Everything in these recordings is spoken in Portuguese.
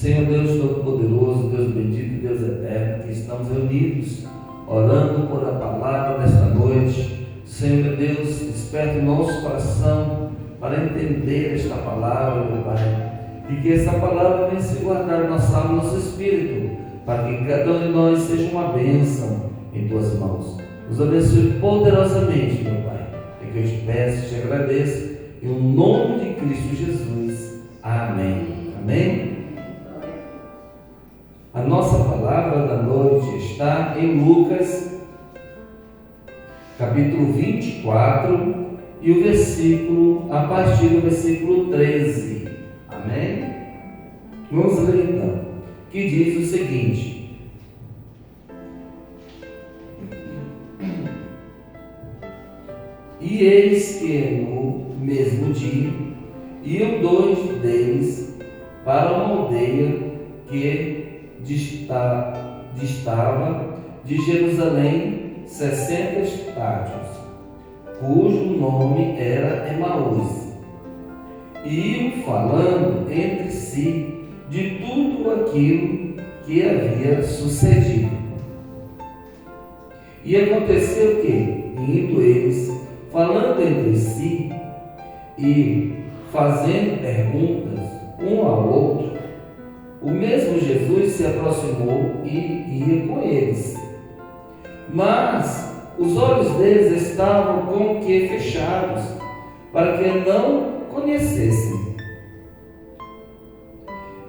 Senhor Deus Todo-Poderoso, Deus bendito, Deus eterno, que estamos reunidos, orando por a palavra desta noite. Senhor meu Deus, desperte o nosso coração para entender esta palavra, meu Pai, e que esta palavra venha se guardar em nossa alma e nosso espírito, para que cada um de nós seja uma bênção em Tuas mãos. Nos abençoe poderosamente, meu Pai, é que eu te peço e te agradeço, em nome de Cristo Jesus. Amém. Amém. A nossa palavra da noite está em Lucas, capítulo 24, e o versículo, a partir do versículo 13. Amém? Vamos ler então, que diz o seguinte: E eis que no mesmo dia iam dois deles para uma aldeia que distava de Jerusalém 60 estádios, cujo nome era Emaús, e iam falando entre si de tudo aquilo que havia sucedido. E aconteceu que, indo eles, falando entre si e fazendo perguntas um ao outro, o mesmo Jesus se aproximou e ia com eles. Mas os olhos deles estavam como que fechados, para que não conhecessem.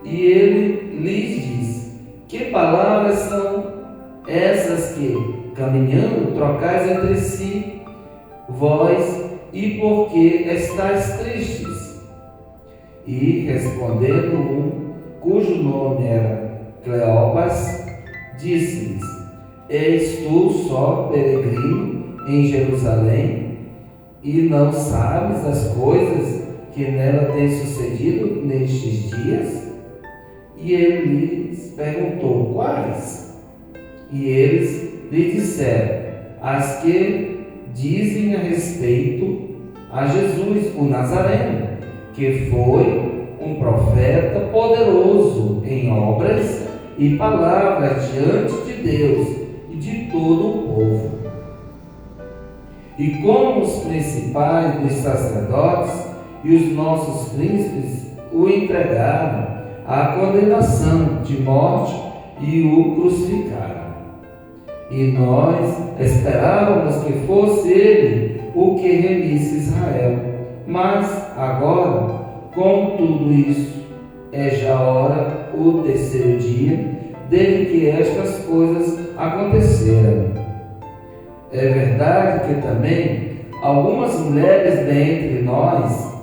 E ele lhes disse: Que palavras são essas que, caminhando, trocais entre si, vós, e por que estáis tristes? E respondendo um, cujo nome era Cleopas, disse-lhes: Eis tu só peregrino em Jerusalém, e não sabes as coisas que nela têm sucedido nestes dias? E ele lhes perguntou: Quais? E eles lhe disseram: As que dizem a respeito a Jesus, o Nazareno, que foi um profeta poderoso em obras e palavras diante de Deus e de todo o povo. E como os principais dos sacerdotes e os nossos príncipes o entregaram à condenação de morte e o crucificaram. E nós esperávamos que fosse ele o que remisse Israel. Mas agora, com tudo isso, é já hora o terceiro dia desde que estas coisas aconteceram. É verdade que também algumas mulheres dentre nós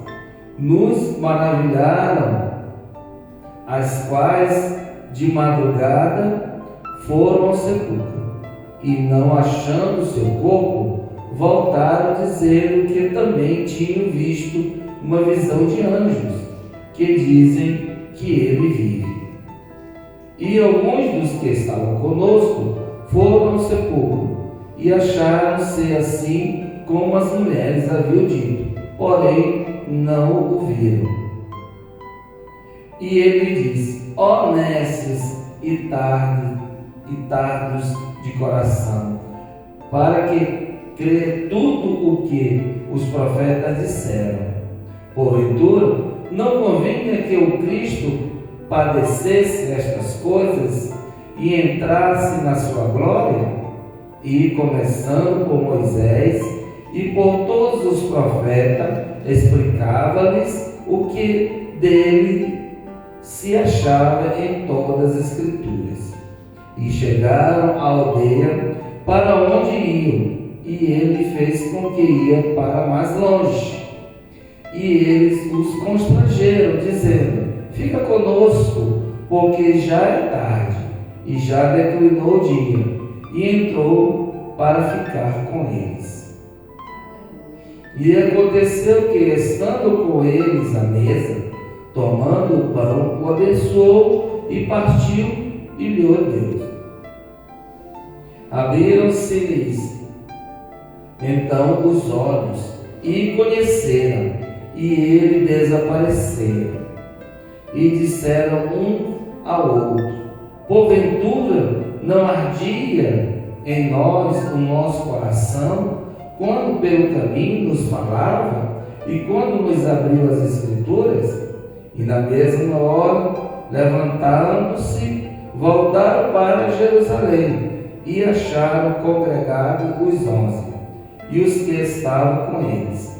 nos maravilharam, as quais de madrugada foram ao sepulcro, e não achando seu corpo, voltaram dizendo que também tinham visto uma visão de anjos, que dizem que ele vive. E alguns dos que estavam conosco foram ao sepulcro, e acharam ser assim como as mulheres haviam dito, porém não o viram. E ele disse: Ó nécios e tardos de coração, para que crê tudo o que os profetas disseram. Porventura, não convinha que o Cristo padecesse estas coisas e entrasse na sua glória? E, começando por Moisés e por todos os profetas, explicava-lhes o que dele se achava em todas as Escrituras. E chegaram à aldeia para onde iam, e ele fez com que ia para mais longe. E eles os constrangeram, dizendo: Fica conosco, porque já é tarde, e já declinou o dia. E entrou para ficar com eles. E aconteceu que, estando com eles à mesa, tomando o pão, o abençoou e partiu e lhe deu. Abriram-se-lhes então os olhos e conheceram, e ele desapareceu. E disseram um ao outro. Porventura, não ardia em nós o nosso coração, quando pelo caminho nos falava e quando nos abriu as Escrituras? E na mesma hora, levantando-se, voltaram para Jerusalém e acharam congregados os 11 e os que estavam com eles,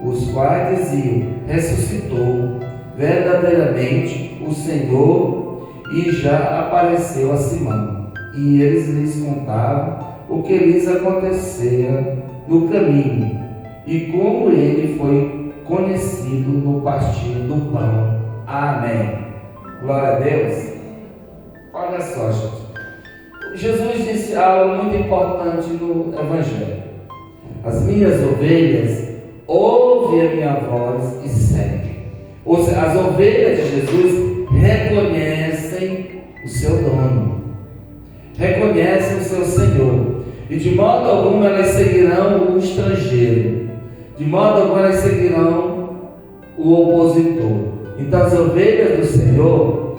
os quais diziam: ressuscitou verdadeiramente o Senhor e já apareceu a Simão. E eles lhes contavam o que lhes acontecera no caminho e como ele foi conhecido no partir do pão. Amém. Glória a Deus. Olha só, gente. Jesus disse algo muito importante no Evangelho: as minhas ovelhas ouvem a minha voz e seguem. Ou seja, as ovelhas de Jesus reconhecem o seu dono, reconhecem o seu Senhor, e de modo algum elas seguirão o estrangeiro, de modo algum elas seguirão o opositor. Então as ovelhas do Senhor,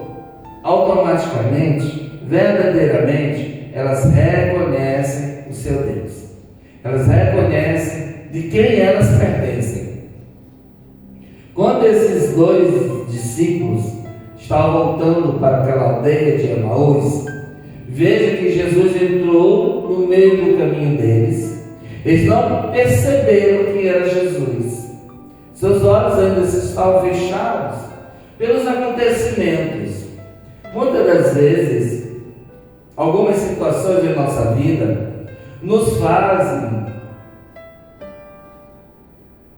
automaticamente, verdadeiramente, elas reconhecem o seu Deus, elas reconhecem de quem elas pertencem. Quando esses dois discípulos estavam voltando para aquela aldeia de Emaús, veja que Jesus entrou no meio do caminho deles. Eles não perceberam que era Jesus. Seus olhos ainda estavam fechados pelos acontecimentos. Muitas das vezes, algumas situações de nossa vida nos fazem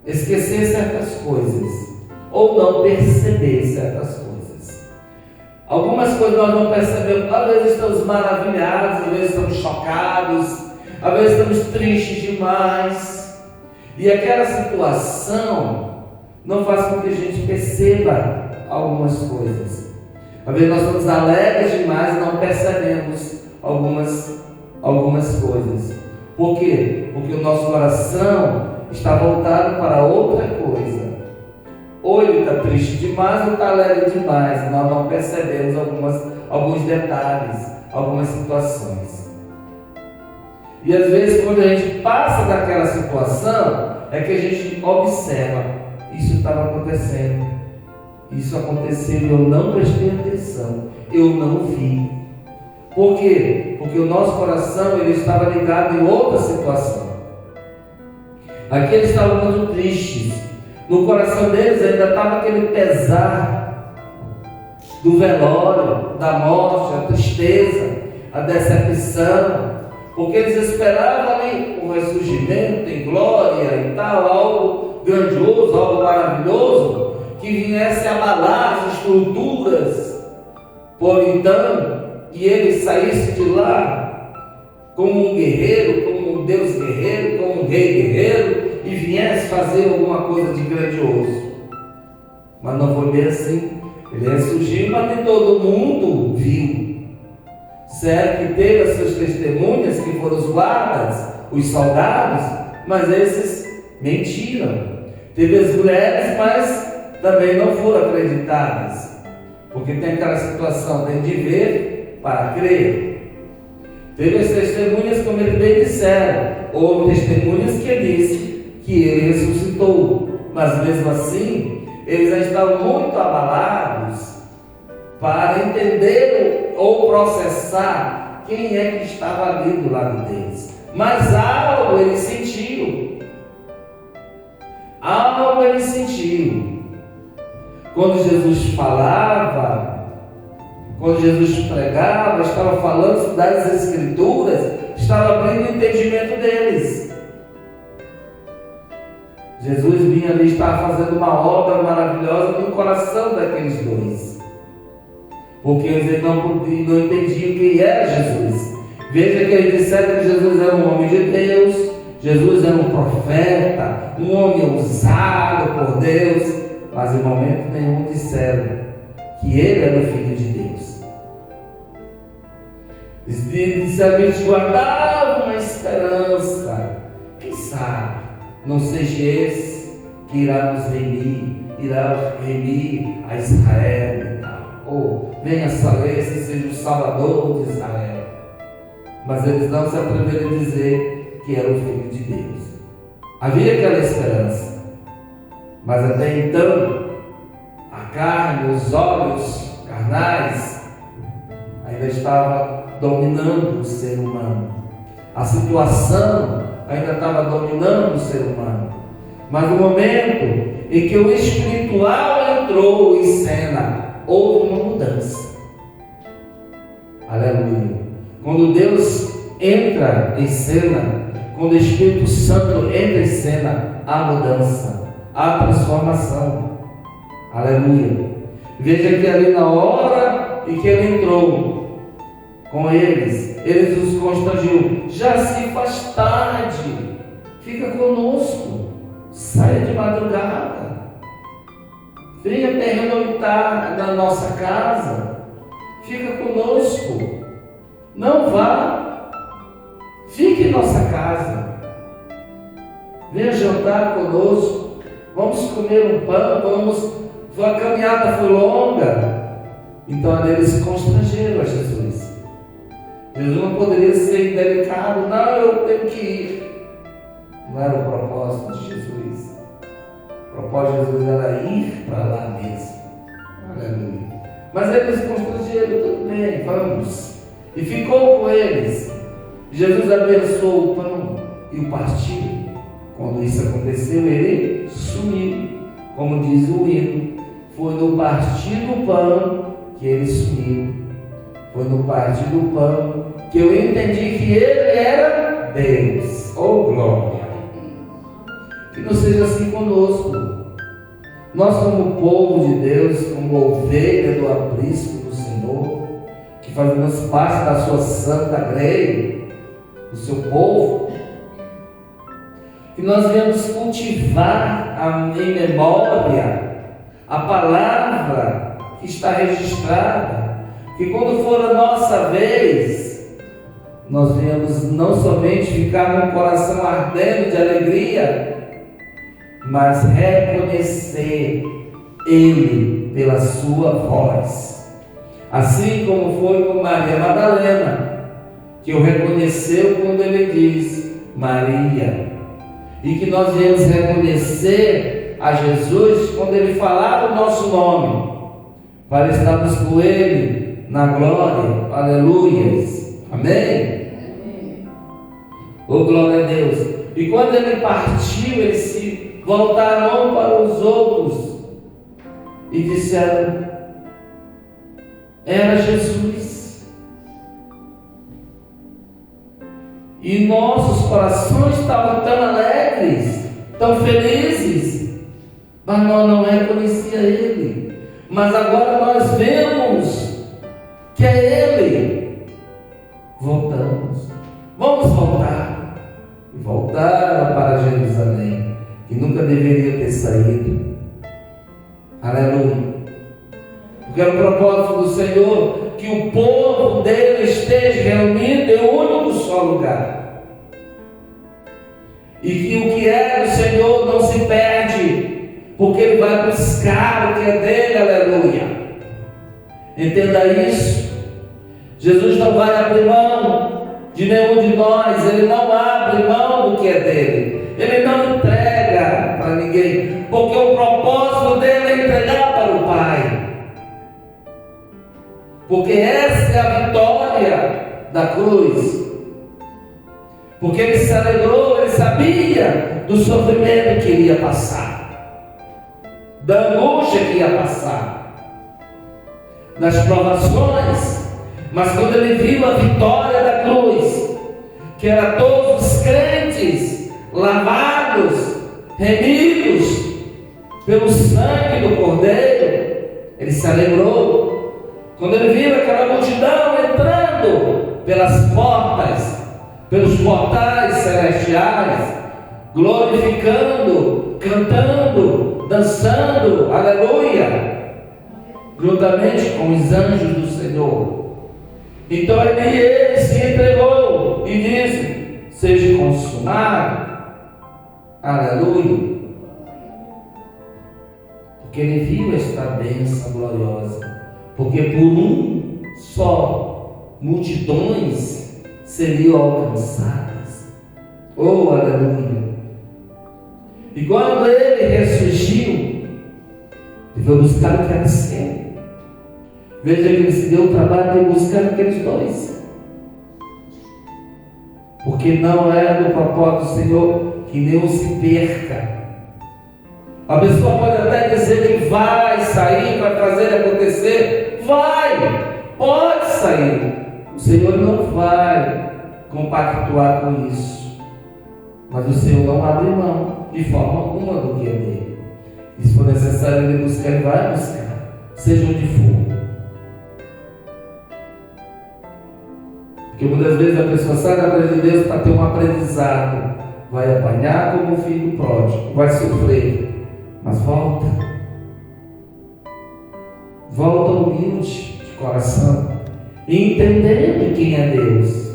esquecer certas coisas ou não perceber certas coisas. Algumas coisas nós não percebemos. Às vezes estamos maravilhados, às vezes estamos chocados, às vezes estamos tristes demais, e aquela situação não faz com que a gente perceba algumas coisas. Às vezes nós estamos alegres demais e não percebemos algumas coisas. Por quê? Porque o nosso coração está voltado para outra coisa. Ou ele está triste demais ou está alegre demais. Nós não percebemos alguns detalhes, algumas situações. E às vezes, quando a gente passa daquela situação, é que a gente observa: isso estava acontecendo, isso aconteceu e eu não prestei atenção, eu não vi. Por quê? Porque o nosso coração ele estava ligado em outra situação. Aqui eles estavam muito tristes. No coração deles ainda estava aquele pesar do velório, da morte, a tristeza, a decepção, porque eles esperavam ali um ressurgimento em glória e tal, algo grandioso, algo maravilhoso, que viesse abalar as estruturas, por então, e ele saísse de lá como um guerreiro, como um Deus guerreiro, como um rei guerreiro, e viesse fazer alguma coisa de grandioso. Mas não foi bem assim. Ele ressurgiu, mas nem todo mundo viu. Certo que teve as suas testemunhas, que foram os guardas, os soldados, mas esses mentiram. Teve as mulheres, mas também não foram acreditadas, porque tem aquela situação de ver para crer. Teve as testemunhas, como eles bem disseram, houve testemunhas que disse que ele ressuscitou, mas mesmo assim eles já estavam muito abalados para entender ou processar quem é que estava ali do lado deles. Mas algo ele sentiu, algo ele sentiu. Quando Jesus falava, quando Jesus pregava, estava falando das Escrituras, estava abrindo o entendimento deles. Jesus vinha ali, estava fazendo uma obra maravilhosa no coração daqueles dois, porque eles não entendiam quem era Jesus. Veja que eles disseram que Jesus era um homem de Deus, Jesus era um profeta, um homem usado por Deus, mas em momento nenhum disseram que ele era o Filho de Deus. Eles disseram que eles guardavam uma esperança, quem sabe não seja esse que irá nos remir, irá remir a Israel e tal. Ou venha Salesse e seja o Salvador de Israel. Mas eles não se atreveram a dizer que era o Filho de Deus. Havia aquela esperança, mas até então a carne, os olhos carnais ainda estava dominando o ser humano. A situação ainda estava dominando o ser humano. Mas no momento em que o espiritual entrou em cena, houve uma mudança. Aleluia. Quando Deus entra em cena, quando o Espírito Santo entra em cena, há mudança, há transformação. Aleluia. Veja que ali na hora em que ele entrou com eles os constrangiu. Já se faz tarde, fica conosco, saia de madrugada, venha pernoitar na nossa casa, fica conosco, não vá, fique em nossa casa, venha jantar conosco, vamos comer um pão, a caminhada foi longa. Então eles constrangeram a Jesus. Jesus não poderia ser indelicado, não, eu tenho que ir. Não era o propósito de Jesus. O propósito de Jesus era ir para lá mesmo. Aleluia. Mas eles constrangeram, tudo bem, vamos. E ficou com eles. Jesus abençoou o pão e o partiu. Quando isso aconteceu, ele sumiu. Como diz o hino, foi no partir do pão que ele sumiu. Foi no partir do pão que eu entendi que ele era Deus. Oh glória! Que não seja assim conosco. Nós, como povo de Deus, como ovelha do aprisco do Senhor, que fazemos parte da sua santa grei, do seu povo, que nós viemos cultivar em memória a palavra que está registrada, que quando for a nossa vez, nós viemos não somente ficar com o coração ardendo de alegria, mas reconhecer Ele pela sua voz. Assim como foi com Maria Madalena, que o reconheceu quando ele diz Maria. E que nós viemos reconhecer a Jesus quando ele falar o nosso nome, para estarmos com ele na glória. Aleluias. Amém? Oh, glória a Deus. E quando ele partiu, eles se voltaram um para os outros e disseram: era Jesus. E nossos corações estavam tão alegres, tão felizes, mas nós não reconhecíamos ele. Mas agora nós vemos que é ele. Voltamos. Vamos voltar. E voltaram para Jerusalém, que nunca deveria ter saído. Aleluia. Porque é o propósito do Senhor que o povo dele esteja reunido em um único só lugar. E que o que é do Senhor não se perde, porque ele vai buscar o que é dele. Aleluia. Entenda isso. Jesus não vai abrir mão de nenhum de nós. Ele não abre mão do que é dele. Ele não entrega para ninguém, porque o propósito dele é entregar para o Pai. Porque essa é a vitória da cruz. Porque ele se alegrou, ele sabia do sofrimento que iria passar, da angústia que ia passar, das provações. Mas quando ele viu a vitória da cruz, que era todos os crentes lavados, remidos pelo sangue do Cordeiro, ele se alegrou. Quando ele viu aquela multidão entrando pelas portas, pelos portais celestiais, glorificando, cantando, dançando, aleluia, juntamente com os anjos do Senhor. Então ele se entregou e disse: seja consumado, aleluia, porque ele viu esta bênção gloriosa. porque por um só multidões seriam alcançadas. Oh, aleluia! E quando ele ressurgiu, ele foi buscar o que era seu. Veja que ele se deu o trabalho de buscar aqueles dois, porque não é do propósito do Senhor que nenhum se perca. A pessoa pode até dizer que vai sair, vai fazer acontecer, pode sair. O Senhor não vai compactuar com isso, mas o Senhor não abre mão de forma alguma do que é dele. E se for necessário ele buscar, ele vai buscar, seja onde for. Porque muitas vezes a pessoa sai da presença de Deus para ter um aprendizado, vai apanhar como o filho pródigo, vai sofrer, mas volta humilde de coração, entendendo quem é Deus.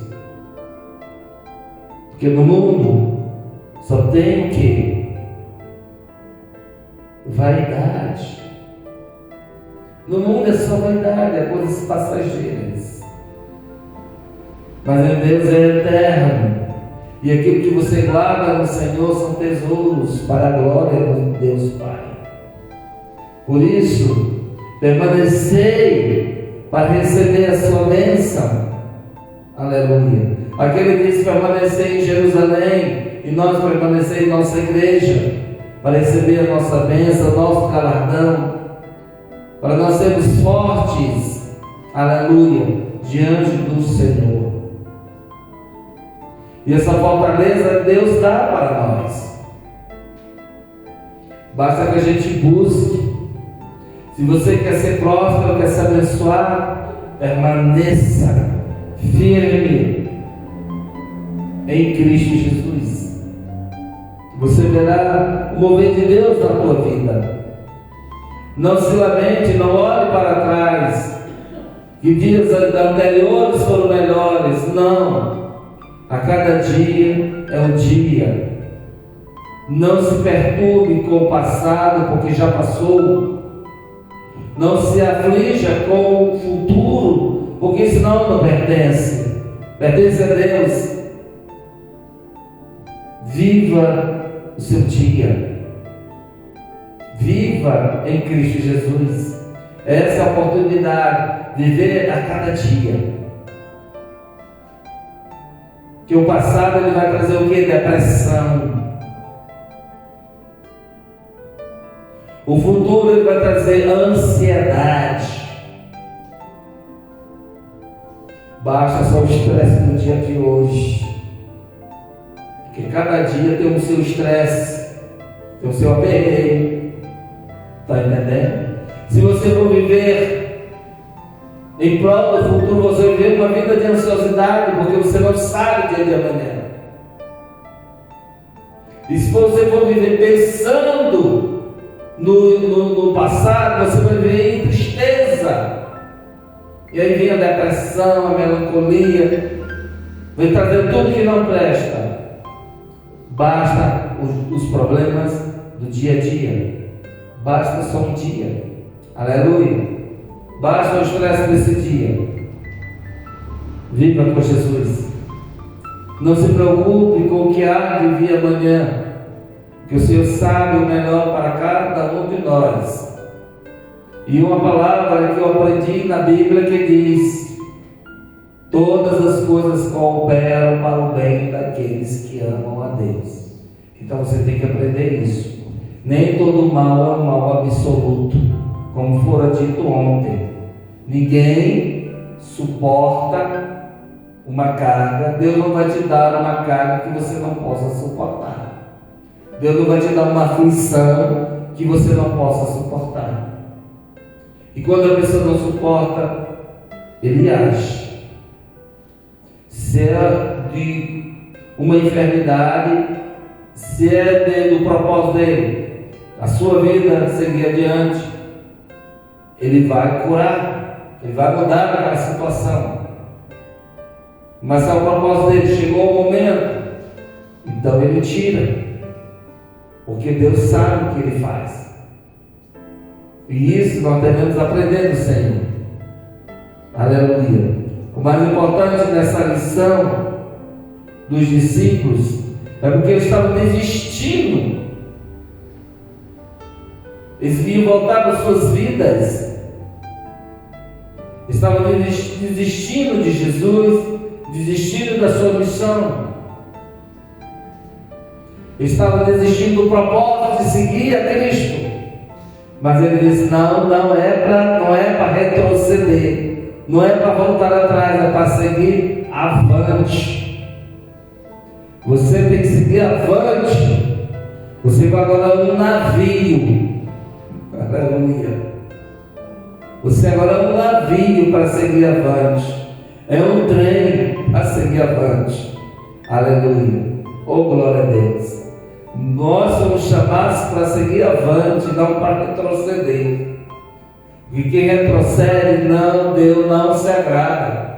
Porque no mundo só tem o quê? Vaidade. No mundo é só vaidade, é coisas passageiras. Mas em Deus é eterno. E aquilo que você guarda no Senhor são tesouros para a glória de Deus Pai. Por isso, permanecei para receber a sua bênção. Aleluia. Aquele disse permanecer em Jerusalém, e nós permanecer em nossa igreja, para receber a nossa bênção, nosso galardão, para nós sermos fortes, aleluia, diante do Senhor. E essa fortaleza Deus dá para nós. Basta que a gente busque. Se você quer ser próspero, quer se abençoar, permaneça firme em Cristo Jesus. Você verá o mover de Deus na tua vida. Não se lamente, não olhe para trás, que dias anteriores foram melhores. Não. A cada dia é um dia. Não se perturbe com o passado, porque já passou. Não se aflija com o futuro, porque senão não pertence. Pertence a Deus. Viva o seu dia. Viva em Cristo Jesus. Essa é a oportunidade de viver a cada dia. Que o passado ele vai trazer o que? Depressão. O futuro ele vai trazer ansiedade. Basta só o estresse do dia de hoje. Porque cada dia tem o seu estresse, tem o seu aperreio. Está entendendo? Se você for viver em prol do futuro, você vai viver uma vida de ansiosidade, porque você não sabe o dia de amanhã. E se você for viver pensando no passado, você vai viver em tristeza. E aí vem a depressão, a melancolia, vem trazer tudo que não presta. Basta os problemas do dia a dia. Basta só um dia. Aleluia. Basta o estresse desse dia. Viva com Jesus. Não se preocupe com o que há de vir amanhã, que o Senhor sabe o melhor para cada um de nós. E uma palavra que eu aprendi na Bíblia que diz: todas as coisas cooperam para o bem daqueles que amam a Deus. Então você tem que aprender isso. Nem todo mal é um mal absoluto, como fora dito ontem. Ninguém suporta uma carga. Deus não vai te dar uma carga que você não possa suportar. Deus não vai te dar uma aflição que você não possa suportar. E quando a pessoa não suporta, ele age. Se é de uma enfermidade, se é do propósito dele, a sua vida seguir adiante, ele vai curar, ele vai mudar aquela situação. Mas se é o propósito dele, chegou o momento, então ele tira, porque Deus sabe o que ele faz. E isso nós devemos aprender do Senhor. Aleluia. O mais importante nessa lição dos discípulos é porque eles estavam desistindo. Eles queriam voltar para suas vidas. Estavam desistindo de Jesus, desistindo da sua missão. Estavam desistindo do propósito de seguir a Cristo. Mas ele disse: não é para retroceder, não é para voltar atrás, é para seguir avante. Você tem que seguir avante. Você vai agora no navio. Aleluia. Você agora é um navio para seguir avante. É um trem para seguir avante. Aleluia. Oh, glória a Deus. Nós somos chamados para seguir avante, não para retroceder. E quem retrocede, Deus não se agrada.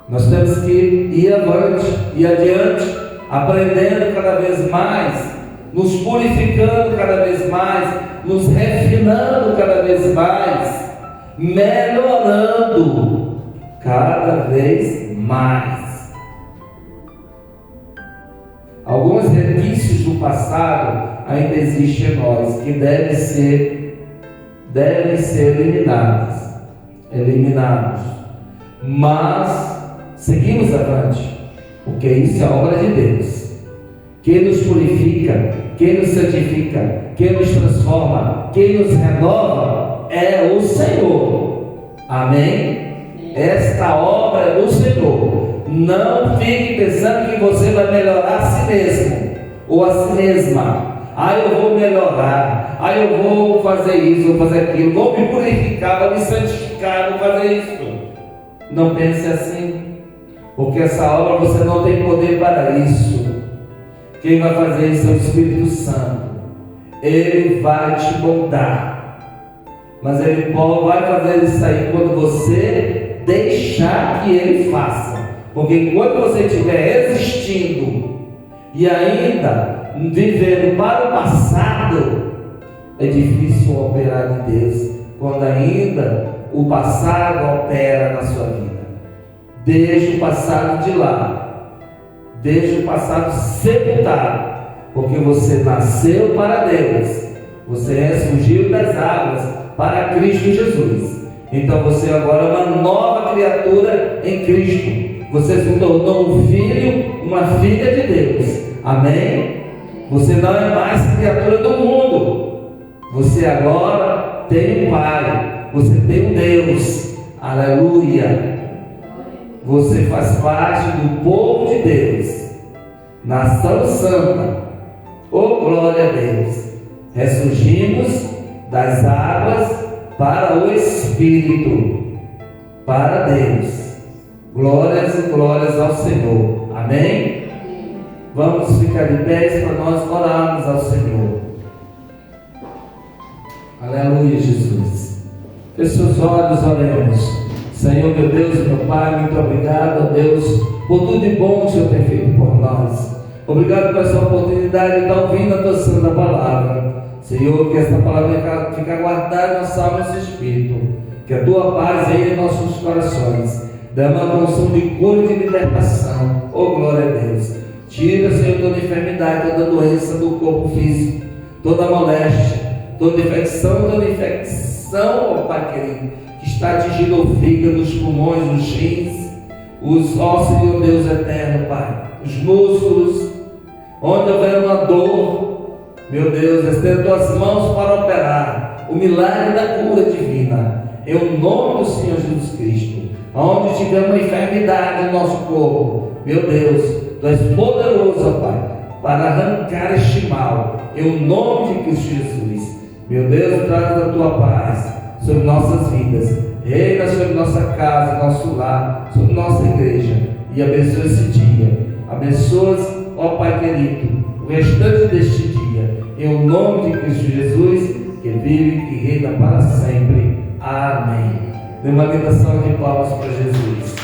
Nós temos que ir avante, ir adiante, aprendendo cada vez mais, nos purificando cada vez mais, nos refinando cada vez mais, melhorando cada vez mais. Alguns resquícios do passado ainda existem em nós, que devem ser eliminados. Mas seguimos avante, porque isso é obra de Deus. Quem nos purifica, quem nos santifica, quem nos transforma, quem nos renova é o Senhor. Amém? Esta obra é do Senhor. Não fique pensando que você vai melhorar a si mesmo ou a si mesma. Eu vou melhorar, eu vou fazer isso, vou fazer aquilo, vou me purificar, vou me santificar, vou fazer isso. Não pense assim, porque essa obra você não tem poder para isso. Quem vai fazer isso é o Espírito Santo. Ele vai te moldar, mas ele vai fazer isso aí quando você deixar que ele faça. Porque enquanto você estiver existindo e ainda vivendo para o passado, é difícil operar de Deus quando ainda o passado opera na sua vida. Deixe o passado de lado, deixe o passado sepultado, porque você nasceu para Deus, você ressurgiu das águas para Cristo Jesus. Então você agora é uma nova criatura em Cristo. Você se tornou um filho, uma filha de Deus. Amém? Você não é mais criatura do mundo. Você agora tem um Pai. Você tem um Deus. Aleluia. Você faz parte do povo de Deus. Nação santa. Oh, glória a Deus. Ressurgimos das águas para o Espírito. Para Deus. Glórias e glórias ao Senhor. Amém? Vamos ficar de pé para nós orarmos ao Senhor. Aleluia, Jesus. Feche seus olhos, oremos. Senhor, meu Deus e meu Pai, muito obrigado, Deus, por tudo de bom que o Senhor tem feito por nós. Obrigado por essa oportunidade de estar ouvindo a tua santa palavra. Senhor, que esta palavra fique guardada em nossa alma e nosso espírito. Que a tua paz reine em nossos corações. Dá uma porção de cura e de libertação. Oh, glória a Deus. Tira, Senhor, toda enfermidade, toda doença do corpo físico, toda moléstia, toda infecção, oh Pai querido, que está atingindo o fígado, os pulmões, os rins, os ossos, oh Deus eterno, Pai, os músculos, onde houver uma dor, meu Deus, estenda tuas mãos para operar o milagre da cura divina, em o nome do Senhor Jesus Cristo. Onde tiver uma enfermidade no nosso corpo, meu Deus, Tu és poderoso, Pai, para arrancar este mal, em o nome de Cristo Jesus. Meu Deus, traz a Tua paz sobre nossas vidas, reina sobre nossa casa, nosso lar, sobre nossa igreja, e abençoa esse dia. Abençoa, ó Pai querido, o restante deste dia, em o nome de Cristo Jesus, que vive e reina para sempre. Amém. Dê uma gritação de palmas para Jesus.